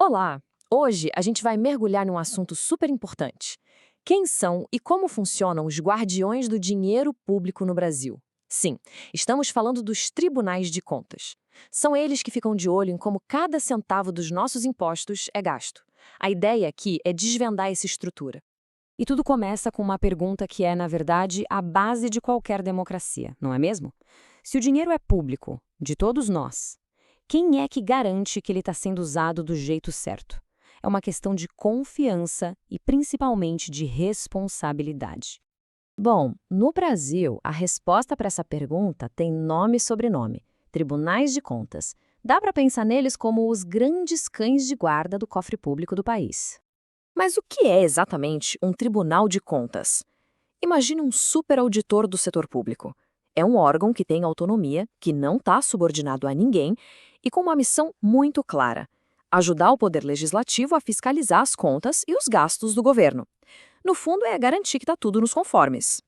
Olá! Hoje a gente vai mergulhar num assunto super importante. Quem são e como funcionam os guardiões do dinheiro público no Brasil? Sim, estamos falando dos tribunais de contas. São eles que ficam de olho em como cada centavo dos nossos impostos é gasto. A ideia aqui é desvendar essa estrutura. E tudo começa com uma pergunta que é, na verdade, a base de qualquer democracia, não é mesmo? Se o dinheiro é público, de todos nós, quem é que garante que ele está sendo usado do jeito certo? É uma questão de confiança e principalmente de responsabilidade. Bom, no Brasil, a resposta para essa pergunta tem nome e sobrenome: Tribunais de Contas. Dá para pensar neles como os grandes cães de guarda do cofre público do país. Mas o que é exatamente um Tribunal de Contas? Imagine um superauditor do setor público. É um órgão que tem autonomia, que não está subordinado a ninguém e com uma missão muito clara: ajudar o Poder Legislativo a fiscalizar as contas e os gastos do governo. No fundo, é garantir que está tudo nos conformes.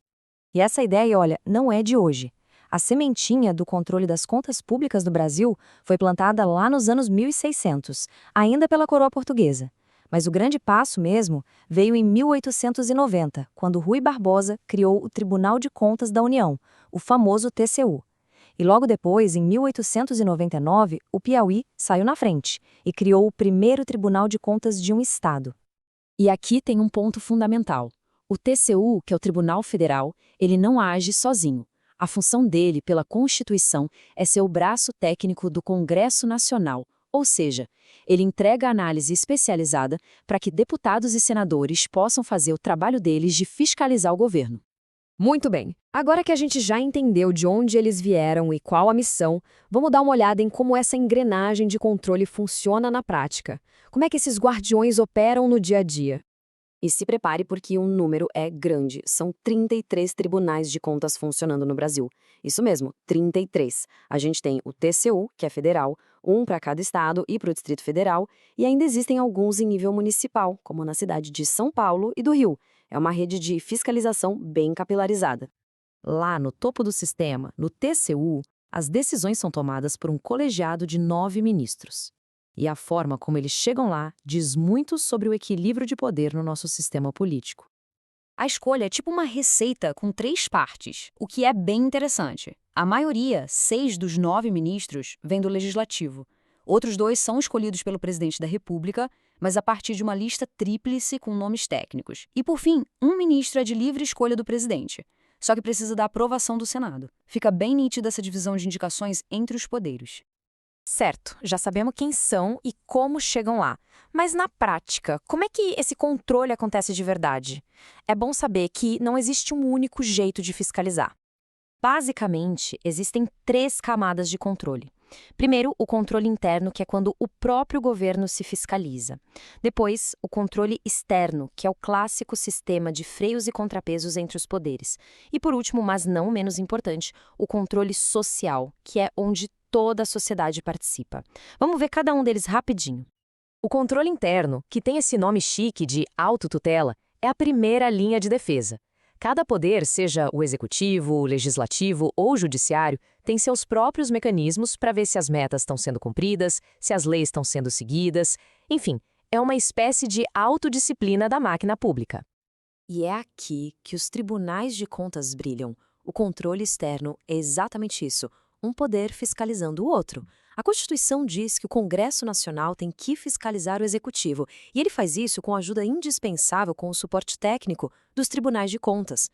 E essa ideia, olha, não é de hoje. A sementinha do controle das contas públicas do Brasil foi plantada lá nos anos 1600, ainda pela coroa portuguesa. Mas o grande passo mesmo veio em 1890, quando Rui Barbosa criou o Tribunal de Contas da União, o famoso TCU. E logo depois, em 1899, o Piauí saiu na frente e criou o primeiro Tribunal de Contas de um estado. E aqui tem um ponto fundamental. O TCU, que é o Tribunal Federal, ele não age sozinho. A função dele, pela Constituição, é ser o braço técnico do Congresso Nacional, ou seja, ele entrega a análise especializada para que deputados e senadores possam fazer o trabalho deles de fiscalizar o governo. Muito bem, agora que a gente já entendeu de onde eles vieram e qual a missão, vamos dar uma olhada em como essa engrenagem de controle funciona na prática. Como é que esses guardiões operam no dia a dia? E se prepare porque o número é grande. São 33 tribunais de contas funcionando no Brasil. Isso mesmo, 33. A gente tem o TCU, que é federal, um para cada estado e para o Distrito Federal, e ainda existem alguns em nível municipal, como na cidade de São Paulo e do Rio. É uma rede de fiscalização bem capilarizada. Lá no topo do sistema, no TCU, as decisões são tomadas por um colegiado de 9 ministros. E a forma como eles chegam lá diz muito sobre o equilíbrio de poder no nosso sistema político. A escolha é tipo uma receita com 3 partes, o que é bem interessante. A maioria, 6 dos 9 ministros, vem do Legislativo. Outros 2 são escolhidos pelo presidente da República, mas a partir de uma lista tríplice com nomes técnicos. E, por fim, um ministro é de livre escolha do presidente, só que precisa da aprovação do Senado. Fica bem nítida essa divisão de indicações entre os poderes. Certo, já sabemos quem são e como chegam lá. Mas na prática, como é que esse controle acontece de verdade? É bom saber que não existe um único jeito de fiscalizar. Basicamente, existem 3 camadas de controle. Primeiro, o controle interno, que é quando o próprio governo se fiscaliza. Depois, o controle externo, que é o clássico sistema de freios e contrapesos entre os poderes. E por último, mas não menos importante, o controle social, que é onde toda a sociedade participa. Vamos ver cada um deles rapidinho. O controle interno, que tem esse nome chique de autotutela, é a primeira linha de defesa. Cada poder, seja o executivo, o legislativo ou o judiciário, tem seus próprios mecanismos para ver se as metas estão sendo cumpridas, se as leis estão sendo seguidas. Enfim, é uma espécie de autodisciplina da máquina pública. E é aqui que os tribunais de contas brilham. O controle externo é exatamente isso: um poder fiscalizando o outro. A Constituição diz que o Congresso Nacional tem que fiscalizar o Executivo, e ele faz isso com a ajuda indispensável com o suporte técnico dos tribunais de contas.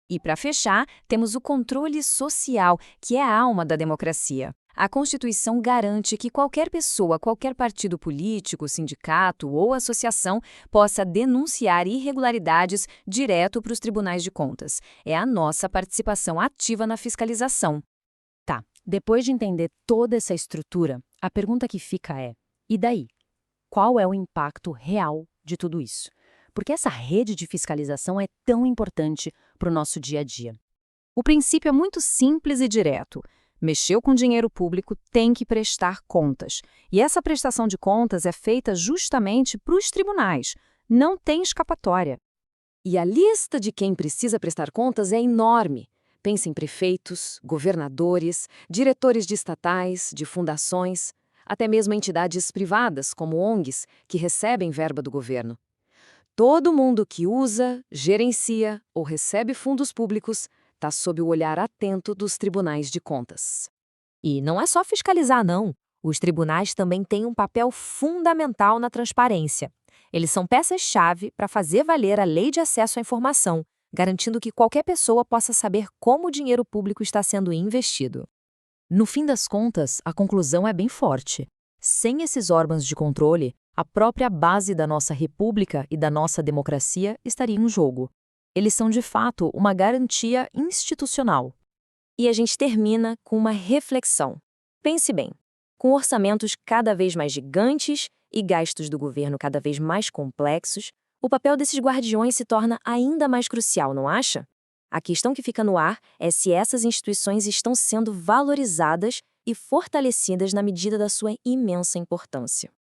E para fechar, temos o controle social, que é a alma da democracia. A Constituição garante que qualquer pessoa, qualquer partido político, sindicato ou associação possa denunciar irregularidades direto para os tribunais de contas. É a nossa participação ativa na fiscalização. Tá, depois de entender toda essa estrutura, a pergunta que fica é: e daí? Qual é o impacto real de tudo isso? Porque essa rede de fiscalização é tão importante para o nosso dia a dia. O princípio é muito simples e direto. Mexeu com dinheiro público, tem que prestar contas. E essa prestação de contas é feita justamente para os tribunais. Não tem escapatória. E a lista de quem precisa prestar contas é enorme. Pensa em prefeitos, governadores, diretores de estatais, de fundações. até mesmo entidades privadas, como ONGs, que recebem verba do governo. Todo mundo que usa, gerencia ou recebe fundos públicos está sob o olhar atento dos tribunais de contas. E não é só fiscalizar, não. Os tribunais também têm um papel fundamental na transparência. Eles são peças-chave para fazer valer a lei de acesso à informação, garantindo que qualquer pessoa possa saber como o dinheiro público está sendo investido. No fim das contas, a conclusão é bem forte. Sem esses órgãos de controle, a própria base da nossa república e da nossa democracia estaria em jogo. Eles são, de fato, uma garantia institucional. E a gente termina com uma reflexão. Pense bem, com orçamentos cada vez mais gigantes e gastos do governo cada vez mais complexos, o papel desses guardiões se torna ainda mais crucial, não acha? A questão que fica no ar é se essas instituições estão sendo valorizadas e fortalecidas na medida da sua imensa importância.